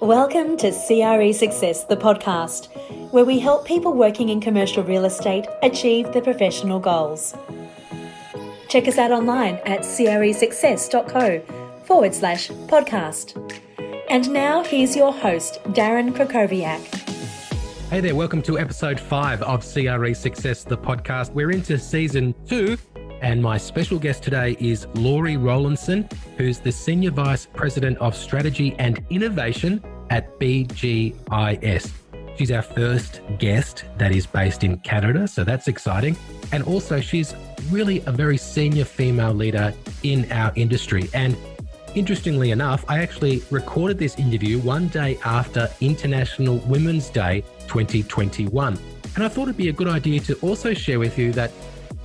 Welcome to CRE Success, the podcast, where we help people working in commercial real estate achieve their professional goals. Check us out online at cresuccess.co/podcast. And now here's your host, Darren Krakowiak. Hey there, welcome to episode 5 of CRE Success, the podcast. We're into season 2, and my special guest today is Lorri Rowlandson, who's the Senior Vice President of Strategy and Innovation at BGIS. She's our first guest that is based in Canada, so that's exciting. And also she's really a very senior female leader in our industry. And interestingly enough, I actually recorded this interview one day after International Women's Day 2021. And I thought it'd be a good idea to also share with you that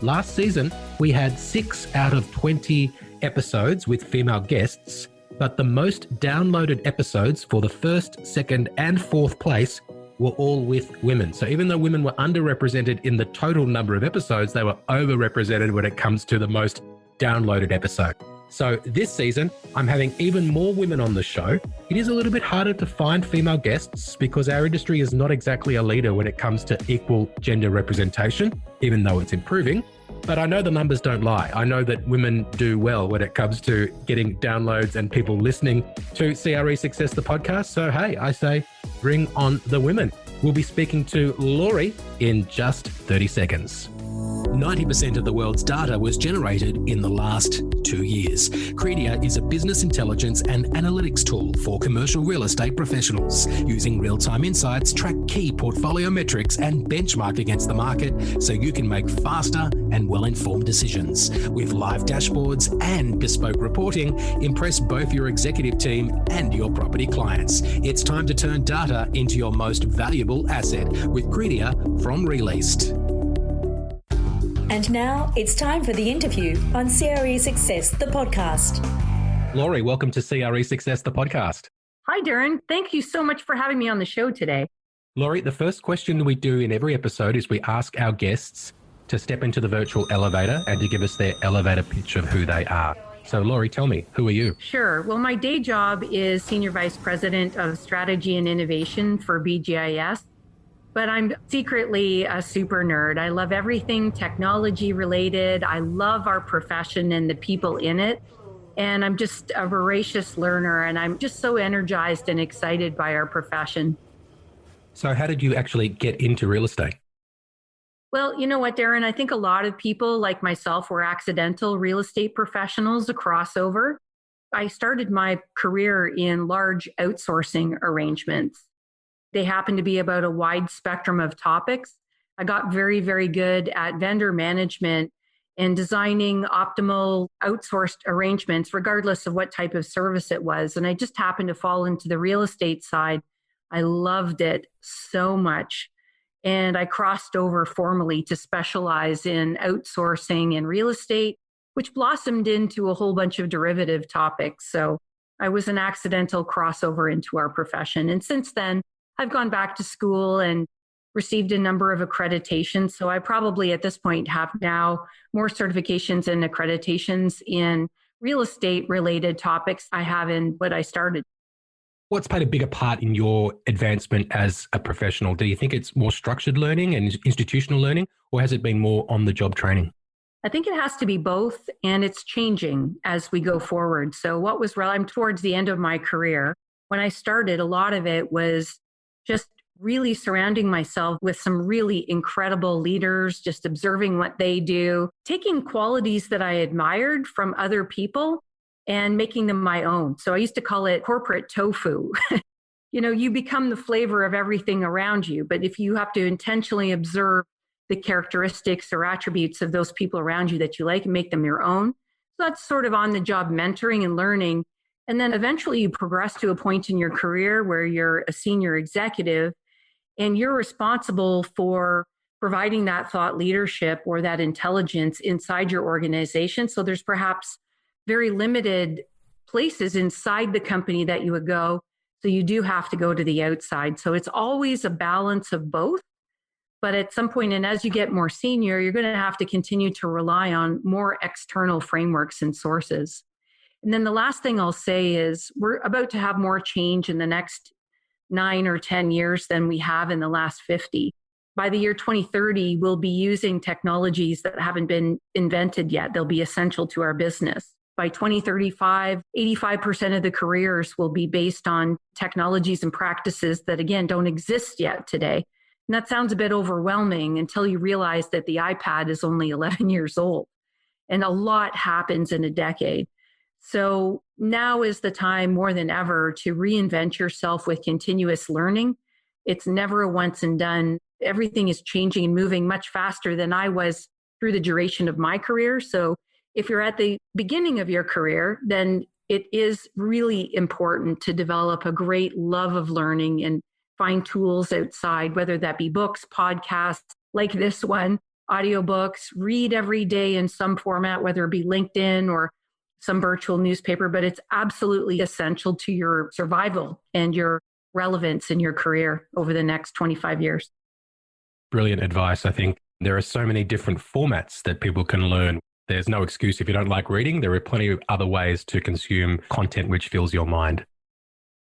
last season, we had 6 out of 20 episodes with female guests, but the most downloaded episodes for the first, second, and fourth place were all with women. So even though women were underrepresented in the total number of episodes, they were overrepresented when it comes to the most downloaded episode. So this season, I'm having even more women on the show. It is a little bit harder to find female guests because our industry is not exactly a leader when it comes to equal gender representation, even though it's improving. But I know the numbers don't lie. I know that women do well when it comes to getting downloads and people listening to CRE Success, the podcast. So, hey, I say bring on the women. We'll be speaking to Lorri in just 30 seconds. 90% of the world's data was generated in the last 2 years. CRE is a business intelligence and analytics tool for commercial real estate professionals. Using real-time insights, track key portfolio metrics and benchmark against the market so you can make faster and well-informed decisions. With live dashboards and bespoke reporting, impress both your executive team and your property clients. It's time to turn data into your most valuable asset with CRE from Released. And now it's time for the interview on CRE Success, the podcast. Lorri, welcome to CRE Success, the podcast. Hi, Darren. Thank you so much for having me on the show today. Lorri, the first question we do in every episode is we ask our guests to step into the virtual elevator and to give us their elevator pitch of who they are. So, Lorri, tell me, who are you? Sure. Well, my day job is Senior Vice President of Strategy and Innovation for BGIS. But I'm secretly a super nerd. I love everything technology related. I love our profession and the people in it. And I'm just a voracious learner, and I'm just so energized and excited by our profession. So how did you actually get into real estate? Well, you know what, Darren? I think a lot of people like myself were accidental real estate professionals, a crossover. I started my career in large outsourcing arrangements. They happen to be about a wide spectrum of topics. I got very, very good at vendor management and designing optimal outsourced arrangements, regardless of what type of service it was. And I just happened to fall into the real estate side. I loved it so much. And I crossed over formally to specialize in outsourcing and real estate, which blossomed into a whole bunch of derivative topics. So I was an accidental crossover into our profession. And since then, I've gone back to school and received a number of accreditations. So I probably at this point have now more certifications and accreditations in real estate related topics I have in what I started. What's played a bigger part in your advancement as a professional? Do you think it's more structured learning and institutional learning, or has it been more on-the-job training? I think it has to be both, and it's changing as we go forward. So I'm towards the end of my career. When I started, a lot of it was just really surrounding myself with some really incredible leaders, just observing what they do, taking qualities that I admired from other people and making them my own. So I used to call it corporate tofu. You become the flavor of everything around you, but if you have to intentionally observe the characteristics or attributes of those people around you that you like and make them your own. So that's sort of on the job mentoring and learning. And then eventually you progress to a point in your career where you're a senior executive and you're responsible for providing that thought leadership or that intelligence inside your organization. So there's perhaps very limited places inside the company that you would go. So you do have to go to the outside. So it's always a balance of both. But at some point, and as you get more senior, you're going to have to continue to rely on more external frameworks and sources. And then the last thing I'll say is we're about to have more change in the next 9 or 10 years than we have in the last 50. By the year 2030, we'll be using technologies that haven't been invented yet. They'll be essential to our business. By 2035, 85% of the careers will be based on technologies and practices that, again, don't exist yet today. And that sounds a bit overwhelming until you realize that the iPad is only 11 years old and a lot happens in a decade. So now is the time more than ever to reinvent yourself with continuous learning. It's never a once and done. Everything is changing and moving much faster than I was through the duration of my career. So if you're at the beginning of your career, then it is really important to develop a great love of learning and find tools outside, whether that be books, podcasts like this one, audiobooks, read every day in some format, whether it be LinkedIn or some virtual newspaper, but it's absolutely essential to your survival and your relevance in your career over the next 25 years. Brilliant advice. I think there are so many different formats that people can learn. There's no excuse if you don't like reading. There are plenty of other ways to consume content which fills your mind.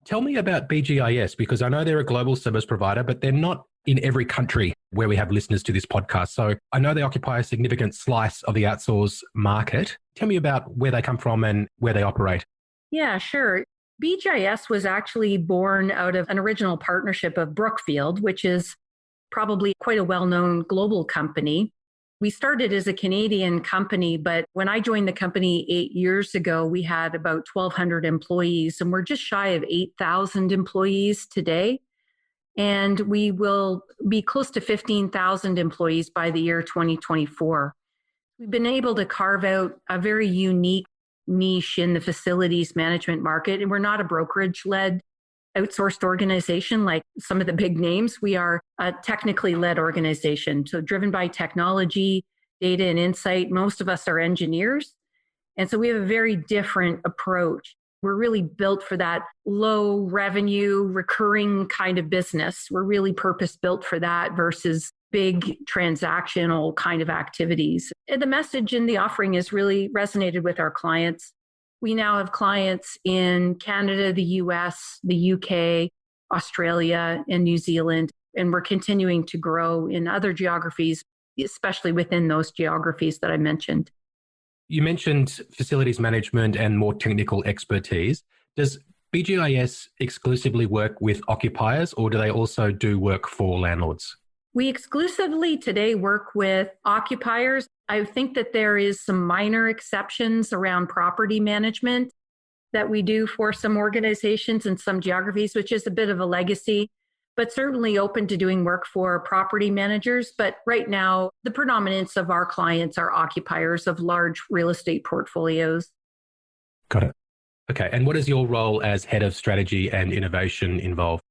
Tell me about BGIS, because I know they're a global service provider, but they're not in every country where we have listeners to this podcast. So I know they occupy a significant slice of the outsource market. Tell me about where they come from and where they operate. Yeah, sure. BGIS was actually born out of an original partnership of Brookfield, which is probably quite a well-known global company. We started as a Canadian company, but when I joined the company 8 years ago, we had about 1,200 employees, and we're just shy of 8,000 employees today. And we will be close to 15,000 employees by the year 2024. We've been able to carve out a very unique niche in the facilities management market, and we're not a brokerage-led outsourced organization like some of the big names. We are a technically led organization, so driven by technology, data, and insight. Most of us are engineers. And so we have a very different approach. We're really built for that low revenue, recurring kind of business. We're really purpose built for that versus big transactional kind of activities. And the message in the offering has really resonated with our clients. We now have clients in Canada, the US, the UK, Australia, and New Zealand, and we're continuing to grow in other geographies, especially within those geographies that I mentioned. You mentioned facilities management and more technical expertise. Does BGIS exclusively work with occupiers, or do they also do work for landlords? We exclusively today work with occupiers. I think that there is some minor exceptions around property management that we do for some organizations and some geographies, which is a bit of a legacy, but certainly open to doing work for property managers. But right now, the predominance of our clients are occupiers of large real estate portfolios. Got it. Okay. And what is your role as head of strategy and innovation involved?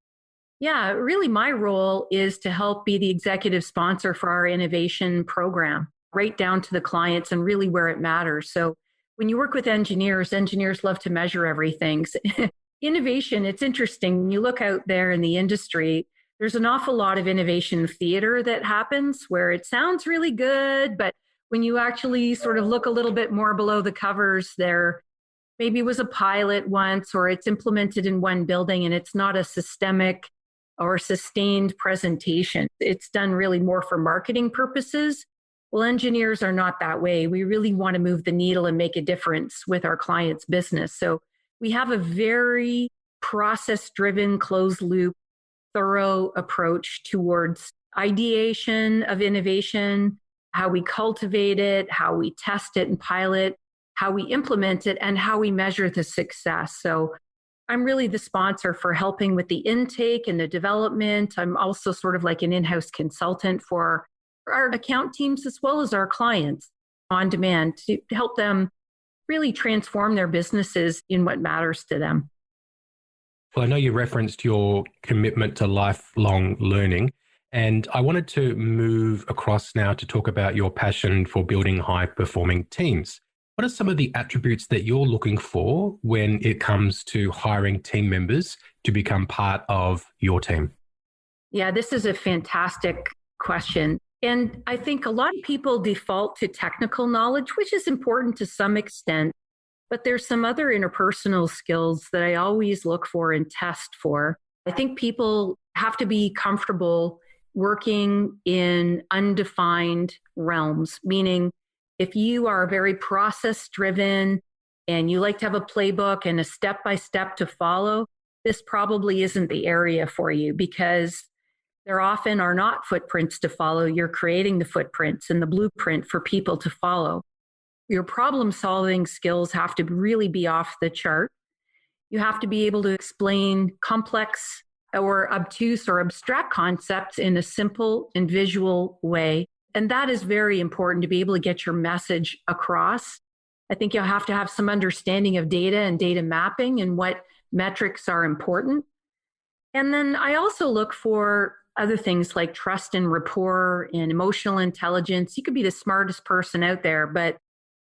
Yeah, really my role is to help be the executive sponsor for our innovation program, right down to the clients and really where it matters. So when you work with engineers love to measure everything. Innovation, it's interesting. When you look out there in the industry, there's an awful lot of innovation theater that happens where it sounds really good, but when you actually sort of look a little bit more below the covers, there maybe was a pilot once or it's implemented in one building and it's not a systemic or sustained presentation. It's done really more for marketing purposes. Well, engineers are not that way. We really want to move the needle and make a difference with our clients' business. So we have a very process-driven, closed-loop, thorough approach towards ideation of innovation, how we cultivate it, how we test it and pilot, how we implement it, and how we measure the success. So I'm really the sponsor for helping with the intake and the development. I'm also sort of like an in-house consultant for our account teams as well as our clients on demand to help them really transform their businesses in what matters to them. Well, I know you referenced your commitment to lifelong learning, and I wanted to move across now to talk about your passion for building high-performing teams. What are some of the attributes that you're looking for when it comes to hiring team members to become part of your team? Yeah, this is a fantastic question. And I think a lot of people default to technical knowledge, which is important to some extent. But there's some other interpersonal skills that I always look for and test for. I think people have to be comfortable working in undefined realms, meaning if you are very process driven and you like to have a playbook and a step-by-step to follow, this probably isn't the area for you because there often are not footprints to follow. You're creating the footprints and the blueprint for people to follow. Your problem-solving skills have to really be off the chart. You have to be able to explain complex or obtuse or abstract concepts in a simple and visual way. And that is very important to be able to get your message across. I think you'll have to have some understanding of data and data mapping and what metrics are important. And then I also look for other things like trust and rapport and emotional intelligence. You could be the smartest person out there, but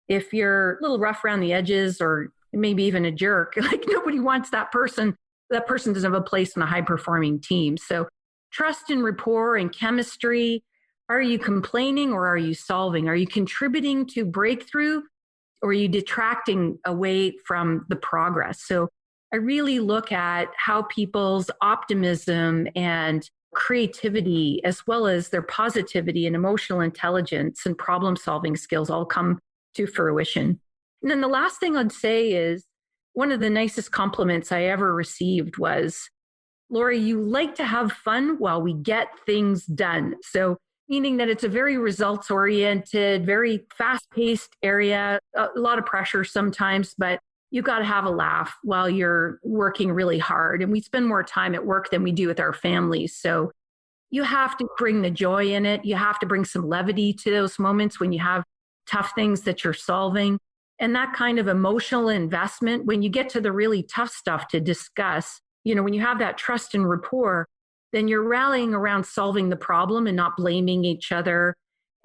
if you're a little rough around the edges or maybe even a jerk, like nobody wants that person. That person doesn't have a place in a high-performing team. So trust and rapport and chemistry. Are you complaining or are you solving? Are you contributing to breakthrough or are you detracting away from the progress? So I really look at how people's optimism and creativity, as well as their positivity and emotional intelligence and problem-solving skills all come to fruition. And then the last thing I'd say is one of the nicest compliments I ever received was, Lorri, you like to have fun while we get things done. So meaning that it's a very results-oriented, very fast-paced area, a lot of pressure sometimes, but you got to have a laugh while you're working really hard. And we spend more time at work than we do with our families. So you have to bring the joy in it. You have to bring some levity to those moments when you have tough things that you're solving. And that kind of emotional investment, when you get to the really tough stuff to discuss, when you have that trust and rapport, then you're rallying around solving the problem and not blaming each other.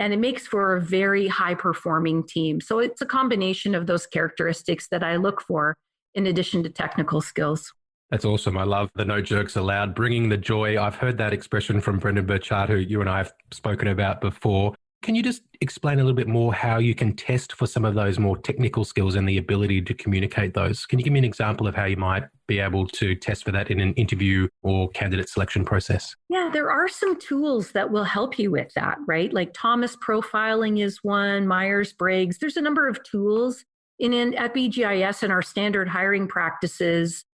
And it makes for a very high performing team. So it's a combination of those characteristics that I look for in addition to technical skills. That's awesome. I love the no jerks allowed, bringing the joy. I've heard that expression from Brendan Burchard, who you and I have spoken about before. Can you just explain a little bit more how you can test for some of those more technical skills and the ability to communicate those? Can you give me an example of how you might be able to test for that in an interview or candidate selection process? Yeah, there are some tools that will help you with that, right? Like Thomas profiling is one, Myers-Briggs. There's a number of tools at BGIS and our standard hiring practices.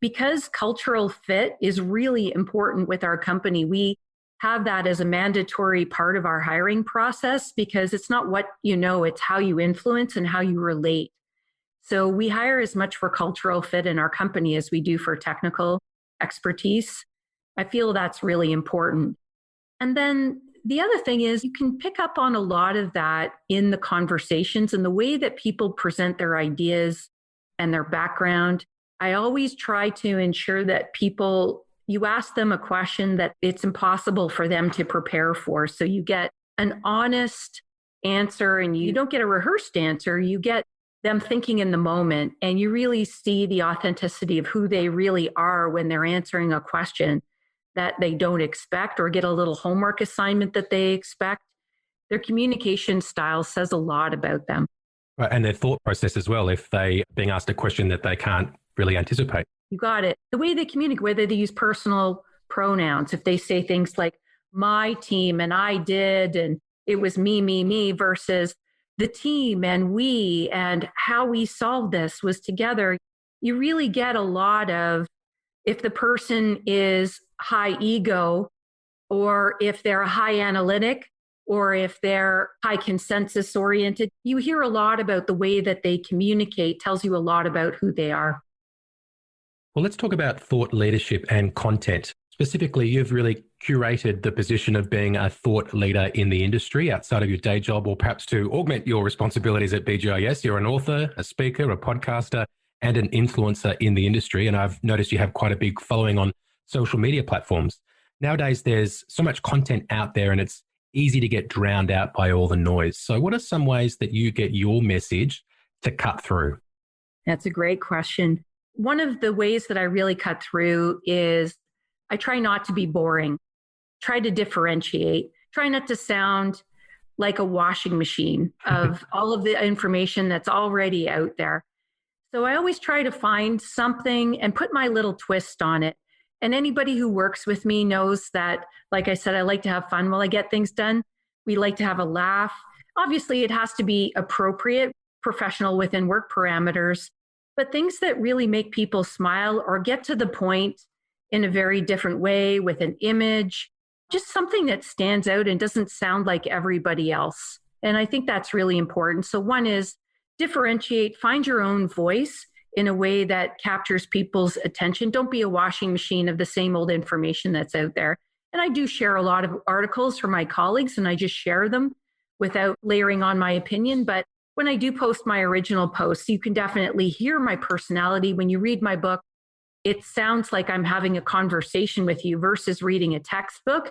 Because cultural fit is really important with our company, we have that as a mandatory part of our hiring process because it's not what you know, it's how you influence and how you relate. So we hire as much for cultural fit in our company as we do for technical expertise. I feel that's really important. And then the other thing is you can pick up on a lot of that in the conversations and the way that people present their ideas and their background. I always try to ensure that you ask them a question that it's impossible for them to prepare for. So you get an honest answer and you don't get a rehearsed answer. You get them thinking in the moment and you really see the authenticity of who they really are when they're answering a question that they don't expect or get a little homework assignment that they expect. Their communication style says a lot about them. Right, and their thought process as well, if they being asked a question that they can't really anticipate. You got it. The way they communicate, whether they use personal pronouns, if they say things like my team and I did, and it was me versus the team and we, and how we solved this was together. You really get a lot of, if the person is high ego, or if they're a high analytic, or if they're high consensus oriented, you hear a lot about the way that they communicate, tells you a lot about who they are. Well, let's talk about thought leadership and content. Specifically, you've really curated the position of being a thought leader in the industry outside of your day job, or perhaps to augment your responsibilities at BGIS. You're an author, a speaker, a podcaster, and an influencer in the industry. And I've noticed you have quite a big following on social media platforms. Nowadays, there's so much content out there and it's easy to get drowned out by all the noise. So what are some ways that you get your message to cut through? That's a great question. One of the ways that I really cut through is I try not to be boring, try to differentiate, try not to sound like a washing machine of all of the information that's already out there. So I always try to find something and put my little twist on it. And anybody who works with me knows that, like I said, I like to have fun while I get things done. We like to have a laugh. Obviously, it has to be appropriate, professional within work parameters, but things that really make people smile or get to the point in a very different way with an image, just something that stands out and doesn't sound like everybody else. And I think that's really important. So one is differentiate, find your own voice in a way that captures people's attention. Don't be a washing machine of the same old information that's out there. And I do share a lot of articles from my colleagues, and I just share them without layering on my opinion. But when I do post my original posts, you can definitely hear my personality. When you read my book, it sounds like I'm having a conversation with you versus reading a textbook.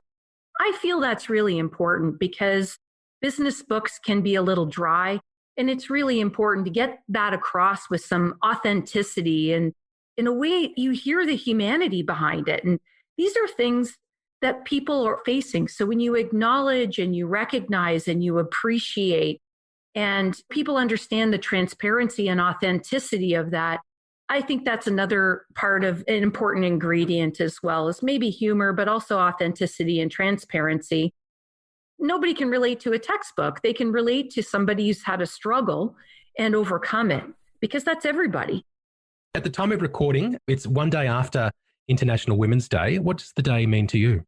I feel that's really important because business books can be a little dry. And it's really important to get that across with some authenticity. And in a way, you hear the humanity behind it. And these are things that people are facing. So when you acknowledge and you recognize and you appreciate, and people understand the transparency and authenticity of that, I think that's another part of an important ingredient as well, as maybe humor, but also authenticity and transparency. Nobody can relate to a textbook. They can relate to somebody who's had a struggle and overcome it, because that's everybody. At the time of recording, it's one day after International Women's Day. What does the day mean to you?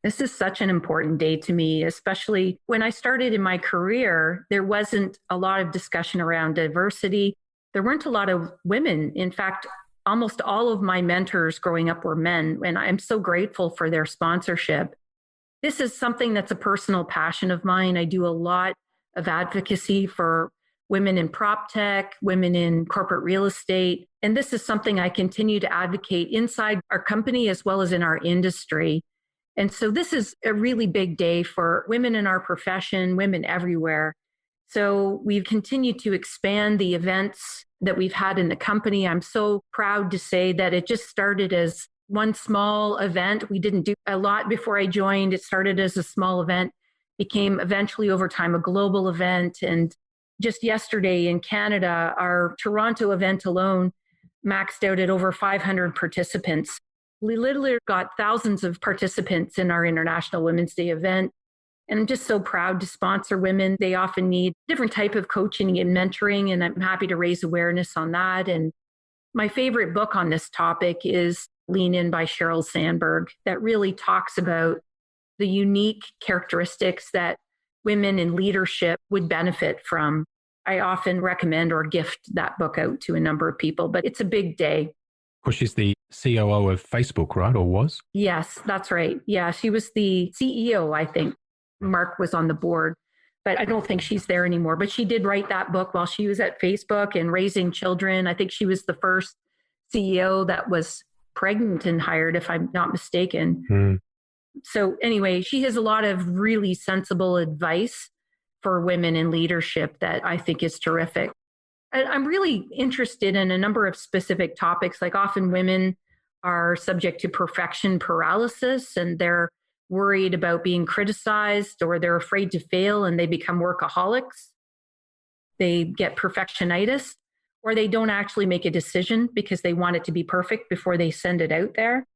This is such an important day to me, especially when I started in my career. There wasn't a lot of discussion around diversity. There weren't a lot of women. In fact, almost all of my mentors growing up were men, and I'm so grateful for their sponsorship. This is something that's a personal passion of mine. I do a lot of advocacy for women in prop tech, women in corporate real estate. And this is something I continue to advocate inside our company as well as in our industry. And so this is a really big day for women in our profession, women everywhere. So we've continued to expand the events that we've had in the company. I'm so proud to say that it just started as one small event. We didn't do a lot before I joined. It started as a small event, became eventually over time a global event. And just yesterday in Canada, our Toronto event alone maxed out at over 500 participants. We literally got thousands of participants in our International Women's Day event. And I'm just so proud to sponsor women. They often need different type of coaching and mentoring, and I'm happy to raise awareness on that. And my favorite book on this topic is Lean In by Sheryl Sandberg, that really talks about the unique characteristics that women in leadership would benefit from. I often recommend or gift that book out to a number of people, but it's a big day. Of course, she's the COO of Facebook, right? Or was? Yes, that's right. Yeah, she was the CEO, I think. Mark was on the board, but I don't think she's there anymore. But she did write that book while she was at Facebook and raising children. I think she was the first CEO that was pregnant and hired, if I'm not mistaken. So anyway, she has a lot of really sensible advice for women in leadership that I think is terrific. I'm really interested in a number of specific topics. Like often women are subject to perfection paralysis, and they're worried about being criticized, or they're afraid to fail and they become workaholics. They get perfectionitis, or they don't actually make a decision because they want it to be perfect before they send it out there,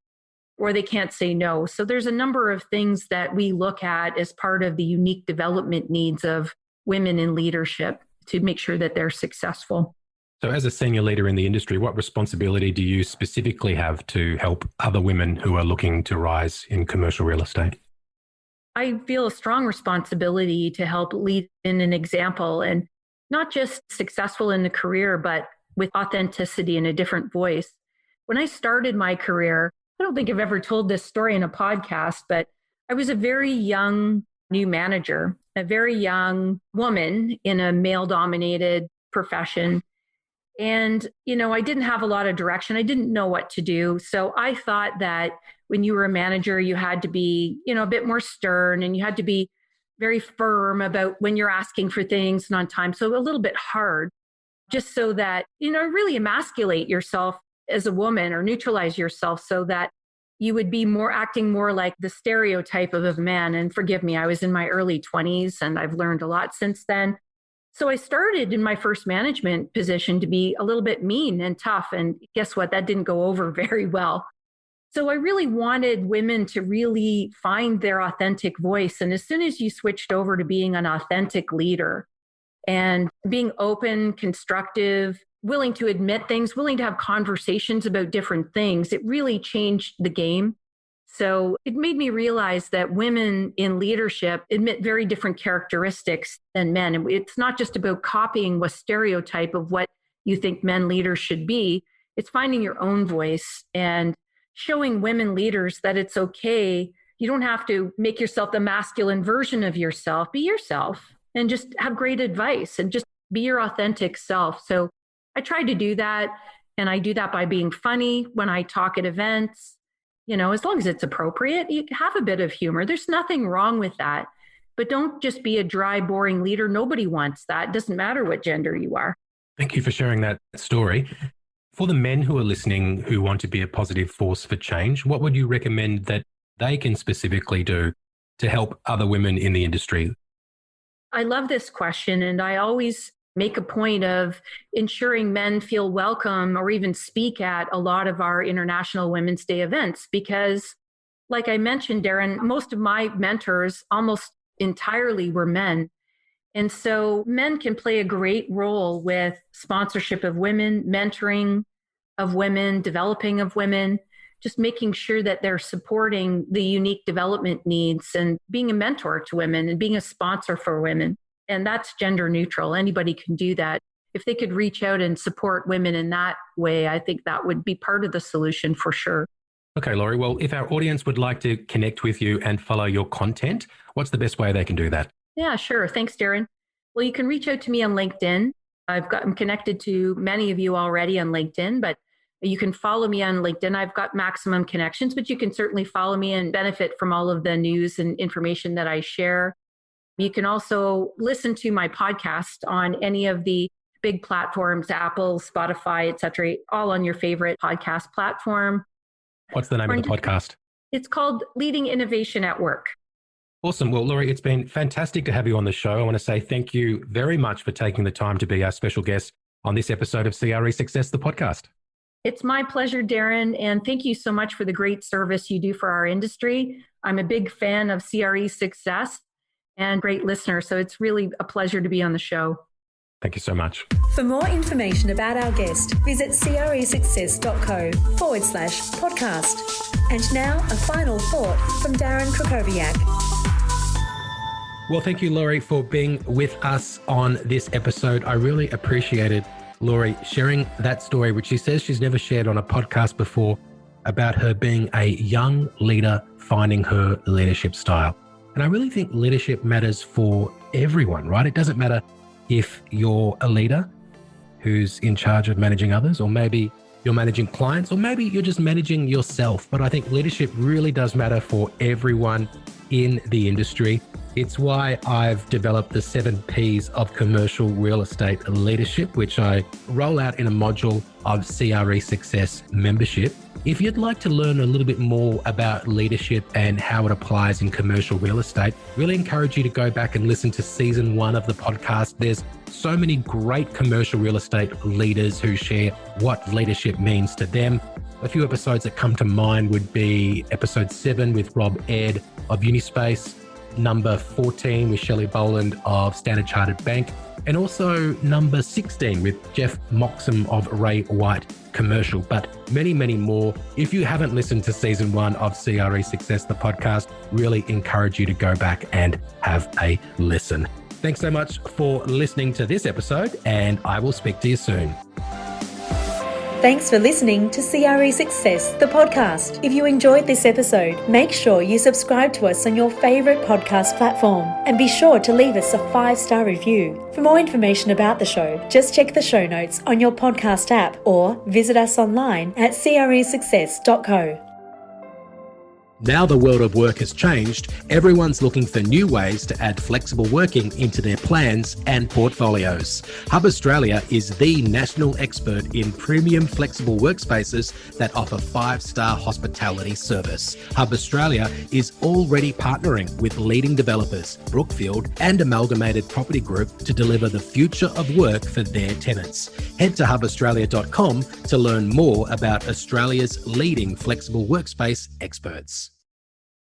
or they can't say no. So there's a number of things that we look at as part of the unique development needs of women in leadership to make sure that they're successful. So as a senior leader in the industry, what responsibility do you specifically have to help other women who are looking to rise in commercial real estate? I feel a strong responsibility to help lead in an example, and not just successful in the career, but with authenticity and a different voice. When I started my career, I don't think I've ever told this story in a podcast, but I was a very young new manager, a very young woman in a male-dominated profession. And, I didn't have a lot of direction. I didn't know what to do. So I thought that when you were a manager, you had to be, a bit more stern, and you had to be very firm about when you're asking for things and on time. So a little bit hard, just so that, really emasculate yourself as a woman or neutralize yourself so that you would be acting more like the stereotype of a man. And forgive me, I was in my early 20s and I've learned a lot since then. So I started in my first management position to be a little bit mean and tough. And guess what? That didn't go over very well. So I really wanted women to really find their authentic voice. And as soon as you switched over to being an authentic leader and being open, constructive, willing to admit things, willing to have conversations about different things, it really changed the game. So it made me realize that women in leadership admit very different characteristics than men. And it's not just about copying a stereotype of what you think men leaders should be. It's finding your own voice and showing women leaders that it's okay. You don't have to make yourself the masculine version of yourself. Be yourself and just have great advice and just be your authentic self. So I tried to do that. And I do that by being funny when I talk at events. As long as it's appropriate, you have a bit of humor. There's nothing wrong with that. But don't just be a dry, boring leader. Nobody wants that. It doesn't matter what gender you are. Thank you for sharing that story. For the men who are listening who want to be a positive force for change, what would you recommend that they can specifically do to help other women in the industry? I love this question. And I always make a point of ensuring men feel welcome or even speak at a lot of our International Women's Day events. Because like I mentioned, Darren, most of my mentors almost entirely were men. And so men can play a great role with sponsorship of women, mentoring of women, developing of women, just making sure that they're supporting the unique development needs and being a mentor to women and being a sponsor for women. And that's gender neutral. Anybody can do that. If they could reach out and support women in that way, I think that would be part of the solution for sure. Okay, Lorri. Well, if our audience would like to connect with you and follow your content, what's the best way they can do that? Yeah, sure. Thanks, Darren. Well, you can reach out to me on LinkedIn. I'm connected to many of you already on LinkedIn, but you can follow me on LinkedIn. I've got maximum connections, but you can certainly follow me and benefit from all of the news and information that I share. You can also listen to my podcast on any of the big platforms, Apple, Spotify, et cetera, all on your favorite podcast platform. What's the name of the podcast? It's called Leading Innovation at Work. Awesome. Well, Lorri, it's been fantastic to have you on the show. I want to say thank you very much for taking the time to be our special guest on this episode of CRE Success, the podcast. It's my pleasure, Darren, and thank you so much for the great service you do for our industry. I'm a big fan of CRE Success and great listener, so it's really a pleasure to be on the show. Thank you so much. For more information about our guest, visit cresuccess.co/podcast. And now a final thought from Darren Krakowiak. Well, thank you, Lorri, for being with us on this episode. I really appreciated Lorri sharing that story, which she says she's never shared on a podcast before, about her being a young leader finding her leadership style. And I really think leadership matters for everyone, right? It doesn't matter if you're a leader who's in charge of managing others, or maybe you're managing clients, or maybe you're just managing yourself. But I think leadership really does matter for everyone in the industry. It's why I've developed the 7 Ps of commercial real estate leadership, which I roll out in a module of CRE Success membership. If you'd like to learn a little bit more about leadership and how it applies in commercial real estate, really encourage you to go back and listen to season 1 of the podcast. There's so many great commercial real estate leaders who share what leadership means to them. A few episodes that come to mind would be episode 7 with Rob Ed of Unispace, number 14 with Shelley Boland of Standard Chartered Bank, and also number 16 with Jeff Moxham of Ray White Commercial, but many, many more. If you haven't listened to season 1 of CRE Success, the podcast, really encourage you to go back and have a listen. Thanks so much for listening to this episode, and I will speak to you soon. Thanks for listening to CRE Success, the podcast. If you enjoyed this episode, make sure you subscribe to us on your favourite podcast platform and be sure to leave us a 5-star review. For more information about the show, just check the show notes on your podcast app or visit us online at cresuccess.co. Now the world of work has changed. Everyone's looking for new ways to add flexible working into their plans and portfolios. Hub Australia is the national expert in premium flexible workspaces that offer 5-star hospitality service. Hub Australia is already partnering with leading developers, Brookfield and Amalgamated Property Group, to deliver the future of work for their tenants. Head to hubaustralia.com to learn more about Australia's leading flexible workspace experts.